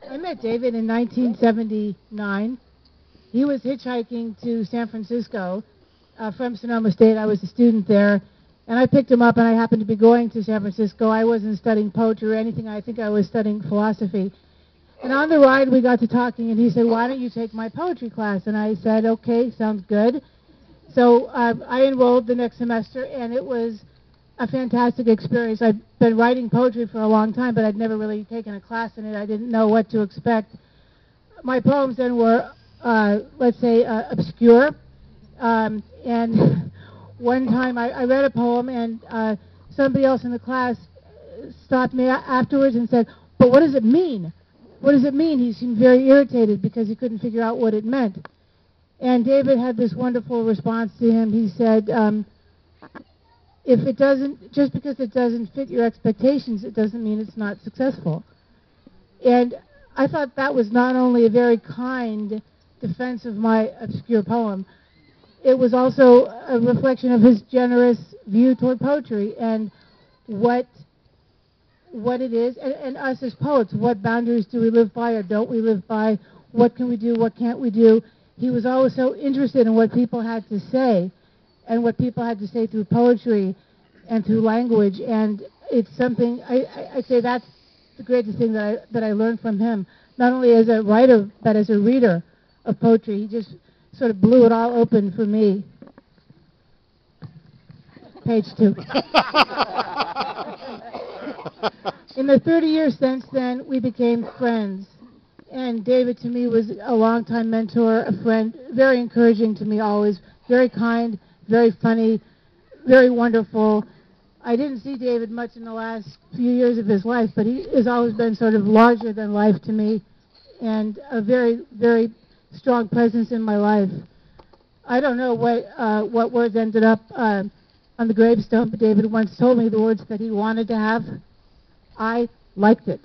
I met David in 1979. He was hitchhiking to San Francisco from Sonoma State. I was a student there, and I picked him up, and I happened to be going to San Francisco. I wasn't studying poetry or anything. I think I was studying philosophy. And on the ride, we got to talking, and he said, "Why don't you take my poetry class?" And I said, "Okay, sounds good." So I enrolled the next semester, and it was a fantastic experience. I'd been writing poetry for a long time, but I'd never really taken a class in it. I didn't know what to expect. My poems then were, let's say, obscure. And one time I read a poem, and somebody else in the class stopped me afterwards and said, "But what does it mean? What does it mean?" He seemed very irritated because he couldn't figure out what it meant. And David had this wonderful response to him. He said, if it doesn't, just because it doesn't fit your expectations, it doesn't mean it's not successful. And I thought that was not only a very kind defense of my obscure poem, it was also a reflection of his generous view toward poetry and what it is, and us as poets, what boundaries do we live by or don't we live by, what can we do, what can't we do. He was always so interested in what people had to say, and what people had to say through poetry and through language, and it's something, I say that's the greatest thing that I learned from him, not only as a writer, but as a reader of poetry. He just sort of blew it all open for me. Page 2. In the 30 years since then, we became friends, and David to me was a longtime mentor, a friend, very encouraging to me always, very kind, very funny, very wonderful. I didn't see David much in the last few years of his life, but he has always been sort of larger than life to me and a very, very strong presence in my life. I don't know what words ended up on the gravestone, but David once told me the words that he wanted to have. I liked it.